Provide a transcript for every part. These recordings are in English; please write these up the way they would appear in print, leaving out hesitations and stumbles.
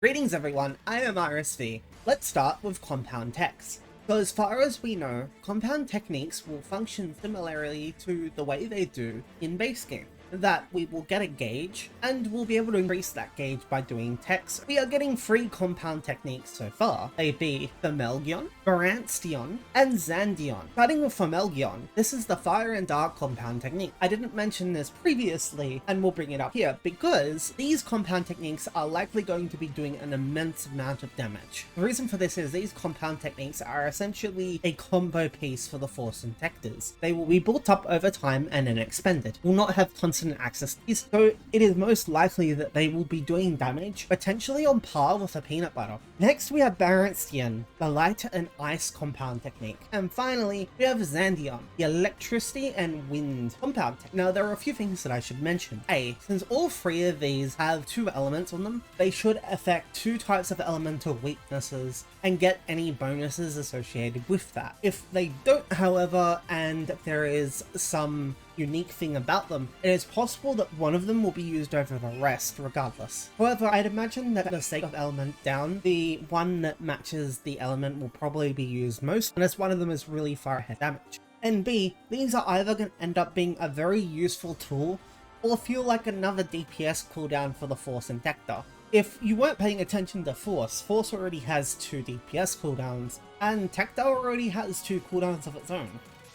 Greetings everyone, I am RSV. Let's start with compound techs. So as far as we know, compound techniques will function similarly to the way they do in base game. That we will get a gauge, and we'll be able to increase that gauge by doing techs. We are getting 3 compound techniques so far. They be Emg, Zandion, and Zandion. Starting with Emg, this is the fire and dark compound technique. I didn't mention this previously, and we'll bring it up here, because these compound techniques are likely going to be doing an immense amount of damage. The reason for this is these compound techniques are essentially a combo piece for the Force Injectors. They will be built up over time and then expended. Will not have constant access to these, so it is most likely that they will be doing damage, potentially on par with a peanut butter. Next we have Zandion, the light and ice compound technique. And finally, we have Zandion, the electricity and wind compound technique. Now there are a few things that I should mention. Since all 3 of these have 2 elements on them, they should affect 2 types of elemental weaknesses and get any bonuses associated with that. If they don't, however, and there is some unique thing about them, it is possible that one of them will be used over the rest regardless. However, I'd imagine that for the sake of element down, the one that matches the element will probably be used most, unless one of them is really far ahead damage. And B, these are either going to end up being a very useful tool or feel like another DPS cooldown for the Force Injector. If you weren't paying attention to Force already has 2 DPS cooldowns, and Tector already has 2 cooldowns of its own.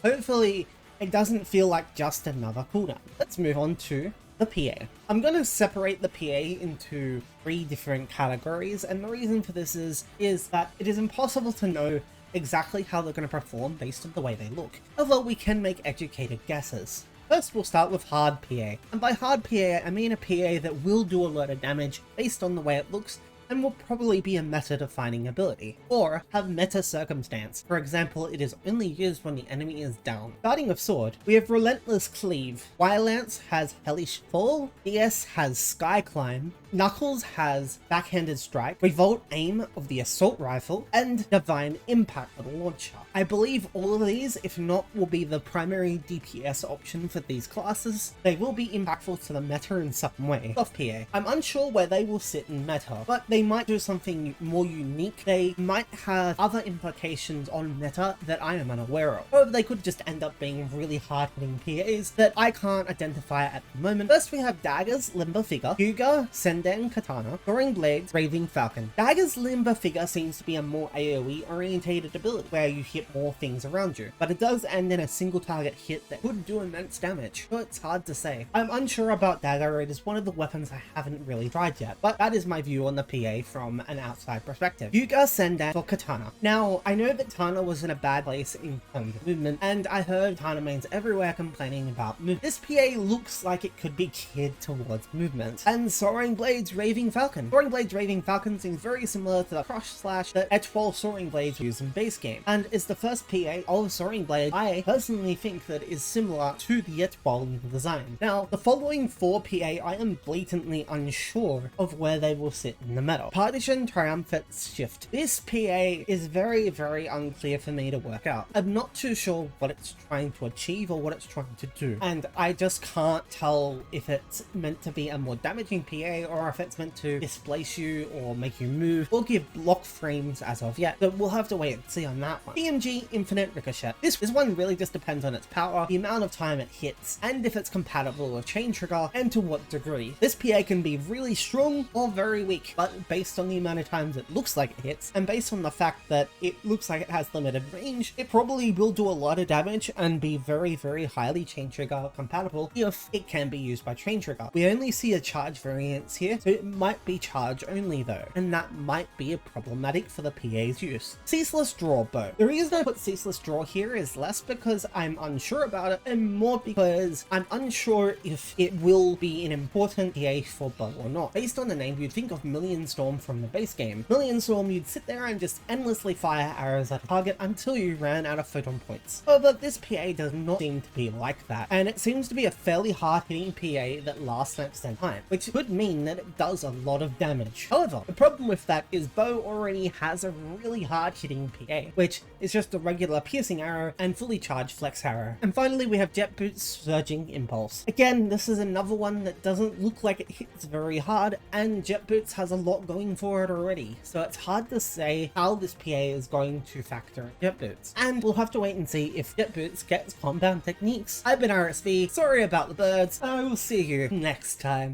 Hopefully, it doesn't feel like just another cooldown. Let's move on to the PA. I'm going to separate the PA into 3 different categories, and the reason for this is that it is impossible to know exactly how they're going to perform based on the way they look, although we can make educated guesses. First, we'll start with hard PA, and by hard PA I mean a PA that will do a lot of damage based on the way it looks, and will probably be a meta-defining ability, or have meta-circumstance. For example, it is only used when the enemy is down. Starting with sword, we have Relentless Cleave, Lance has Hellish Fall, DS has Sky Climb, Knuckles has Backhanded Strike, Revolt Aim of the Assault Rifle, and Divine Impact of the Launcher. I believe all of these, if not, will be the primary DPS option for these classes. They will be impactful to the meta in some way. Soft PA, I'm unsure where they will sit in meta, but they might do something more unique. They might have other implications on meta that I am unaware of. Or they could just end up being really hard-hitting PAs that I can't identify at the moment. First we have Daggers Limbo Figure, Hyuga Senden Katana, Soaring Blades, Raving Falcon. Daggers Limbo Figure seems to be a more AoE orientated ability where you hit more things around you, but it does end in a single target hit that could do immense damage, so it's hard to say. I'm unsure about Dagger. It is one of the weapons I haven't really tried yet, but that is my view on the PA from an outside perspective. Hyuga Senden for Katana. Now, I know that Katana was in a bad place in terms of movement, and I heard Katana mains everywhere complaining about movement. This PA looks like it could be geared towards movement. And Soaring Blades Raving Falcon. Soaring Blades Raving Falcon seems very similar to the Crush Slash that Etwall Soaring Blades use in base game, and is the first PA of Soaring Blade I personally think that is similar to the Etwall design. Now, the following 4 PA I am blatantly unsure of where they will sit in the meta. Partition Triumphant Shift. This PA is very, very unclear for me to work out. I'm not too sure what it's trying to achieve or what it's trying to do, and I just can't tell if it's meant to be a more damaging PA or if it's meant to displace you or make you move or give block frames as of yet, but we'll have to wait and see on that one. Emg Infinite Ricochet. This one really just depends on its power, the amount of time it hits, and if it's compatible with Chain Trigger, and to what degree. This PA can be really strong or very weak, but based on the amount of times it looks like it hits, and based on the fact that it looks like it has limited range, it probably will do a lot of damage and be very, very highly Chain Trigger compatible if it can be used by Chain Trigger. We only see a charge variance here, so it might be charge only though, and that might be problematic for the PA's use. Ceaseless Draw Bow. The reason I put Ceaseless Draw here is less because I'm unsure about it, and more because I'm unsure if it will be an important PA for bow or not. Based on the name, you'd think of Million Storm from the base game. Million Storm, you'd sit there and just endlessly fire arrows at a target until you ran out of photon points. However, this PA does not seem to be like that, and it seems to be a fairly hard-hitting PA that lasts an extended time, which could mean that it does a lot of damage. However, the problem with that is bow already has a really hard-hitting PA, which is just a regular piercing arrow and fully charged flex arrow. And finally, we have Jet Boots Surging Impulse. Again, this is another one that doesn't look like it hits very hard, and Jet Boots has a lot not going for it already, so it's hard to say how this PA is going to factor in Jet Boots. And we'll have to wait and see if Jet Boots gets compound techniques. I've been RSV, sorry about the birds, and I will see you next time.